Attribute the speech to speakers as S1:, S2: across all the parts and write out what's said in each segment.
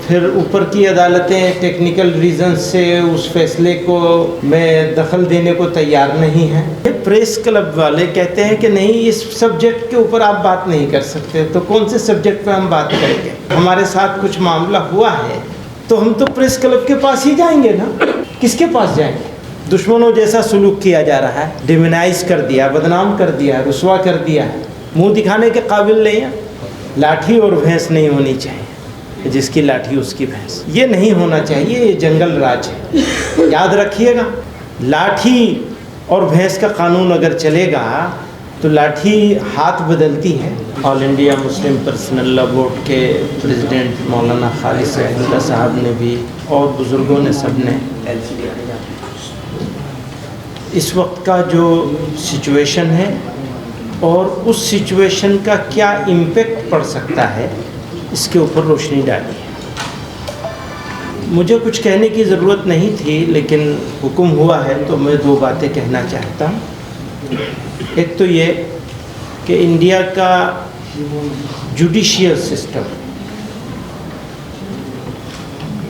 S1: फिर ऊपर की अदालतें टेक्निकल रीज़न से उस फैसले को में दखल देने को तैयार नहीं हैं। प्रेस क्लब वाले कहते हैं कि नहीं, इस सब्जेक्ट के ऊपर आप बात नहीं कर सकते। तो कौन से सब्जेक्ट पे हम बात करेंगे? हमारे साथ कुछ मामला हुआ है तो हम तो प्रेस क्लब के पास ही जाएंगे ना, किसके पास जाएंगे? दुश्मनों जैसा सुलूक किया जा रहा है, डिमोनाइज कर दिया, बदनाम कर दिया, रुसवा कर दिया है, मुंह दिखाने के काबिल नहीं है। लाठी और भैंस नहीं होनी चाहिए, जिसकी लाठी उसकी भैंस, ये नहीं होना चाहिए। ये जंगल राज है, याद रखिएगा। लाठी और भैंस का कानून अगर चलेगा तो लाठी हाथ बदलती है। All India Muslim personal law board के प्रेसिडेंट मौलाना खालिद सैफुल्लाह साहब ने भी और बुज़ुर्गों ने सब ने इस वक्त का जो सिचुएशन है और उस सिचुएशन का क्या इम्पेक्ट पड़ सकता है, इसके ऊपर रोशनी डाली है। मुझे कुछ कहने की ज़रूरत नहीं थी, लेकिन हुक्म हुआ है तो मैं दो बातें कहना चाहता हूँ। एक तो ये कि इंडिया का जुडिशियल सिस्टम,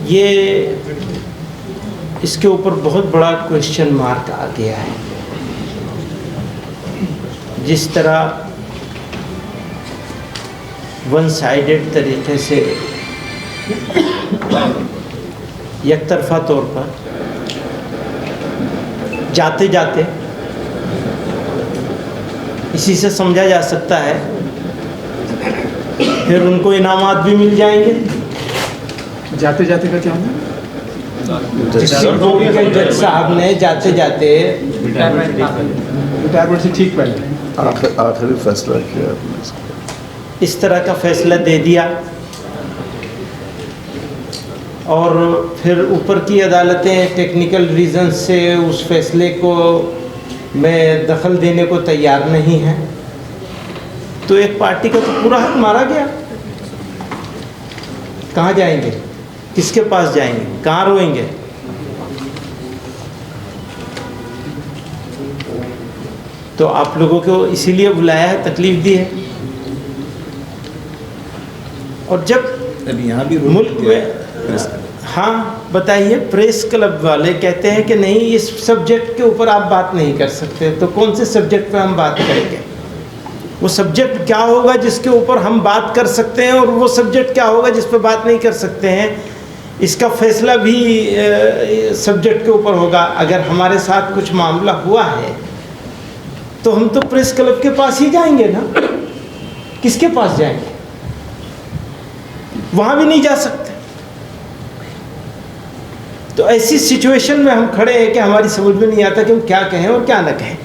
S1: ये इसके ऊपर बहुत बड़ा क्वेश्चन मार्क आ गया है। जिस तरह वन साइडेड तरीके से एक तरफा तौर पर जाते जाते इसी से समझा जा सकता है फिर उनको इनामात भी मिल जाएंगे।
S2: जाते जाते का क्या होगा?
S1: जज साहब ने जाते जाते
S2: रिटायरमेंट से ठीक पहले
S3: आखिरी फैसला किया,
S1: इस तरह का फैसला दे दिया और फिर ऊपर की अदालतें टेक्निकल रीज़न से उस फैसले को में दखल देने को तैयार नहीं है, तो एक पार्टी का तो पूरा हक मारा गया। कहाँ जाएंगे, किसके पास जाएंगे, कहाँ रोएंगे? तो आप लोगों को इसीलिए बुलाया है, तकलीफ दी है। और जब
S3: अभी यहाँ भी
S1: मुल्क में, हाँ बताइए, प्रेस क्लब वाले कहते हैं कि नहीं, इस सब्जेक्ट के ऊपर आप बात नहीं कर सकते। तो कौन से सब्जेक्ट पे हम बात करेंगे? वो सब्जेक्ट क्या होगा जिसके ऊपर हम बात कर सकते हैं और वो सब्जेक्ट क्या होगा जिस पे बात नहीं कर सकते हैं? इसका फैसला भी सब्जेक्ट के ऊपर होगा। अगर हमारे साथ कुछ मामला हुआ है तो हम तो प्रेस क्लब के पास ही जाएंगे ना, किसके पास जाएंगे? वहाँ भी नहीं जा सकते। तो ऐसी सिचुएशन में हम खड़े हैं कि हमारी समझ में नहीं आता कि हम क्या कहें और क्या न कहें।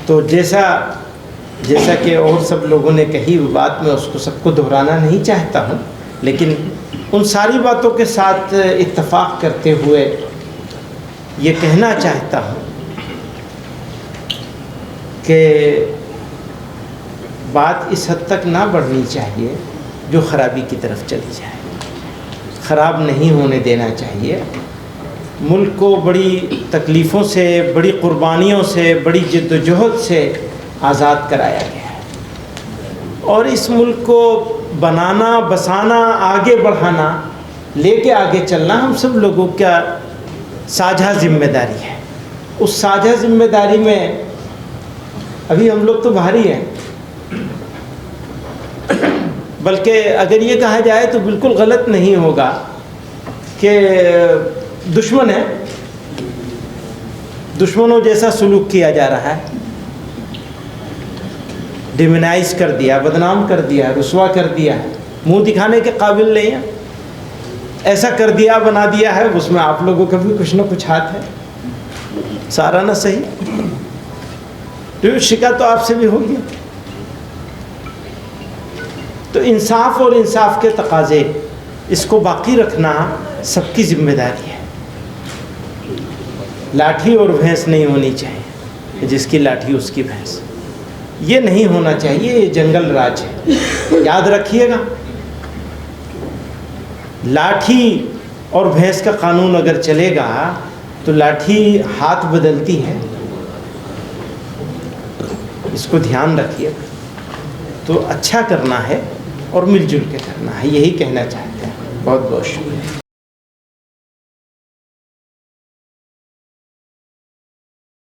S1: तो जैसा कि और सब लोगों ने कही वो बात, मैं उसको सबको दोहराना नहीं चाहता हूँ, लेकिन उन सारी बातों के साथ इत्तेफाक करते हुए ये कहना चाहता हूँ कि बात इस हद तक ना बढ़नी चाहिए जो ख़राबी की तरफ चली जाए। ख़राब नहीं होने देना चाहिए। मुल्क को बड़ी तकलीफ़ों से, बड़ी क़ुरबानियों से, बड़ी जद्दोजहद से आज़ाद कराया गया है और इस मुल्क को बनाना, बसाना, आगे बढ़ाना, लेके आगे चलना हम सब लोगों का साझा ज़िम्मेदारी है। उस साझा ज़िम्मेदारी में अभी हम लोग तो भारी हैं, बल्कि अगर ये कहा जाए तो बिल्कुल गलत नहीं होगा कि दुश्मन है, दुश्मनों जैसा सुलूक किया जा रहा है, डिमोनाइज कर दिया, बदनाम कर दिया, रुसवा कर दिया, मुंह दिखाने के काबिल नहीं है, ऐसा कर दिया, बना दिया है। उसमें आप लोगों का भी कुछ ना कुछ हाथ है, सारा ना सही, तो शिकायत तो आपसे भी होगी। तो इंसाफ और इंसाफ के तकाजे, इसको बाकी रखना सबकी जिम्मेदारी है। लाठी और भैंस नहीं होनी चाहिए, जिसकी लाठी उसकी भैंस, ये नहीं होना चाहिए। ये जंगल राज है, याद रखिएगा। लाठी और भैंस का कानून अगर चलेगा तो लाठी हाथ बदलती है, इसको ध्यान रखिए। तो अच्छा करना है और मिलजुल के करना है, यही कहना चाहते हैं। बहुत बहुत शुक्रिया।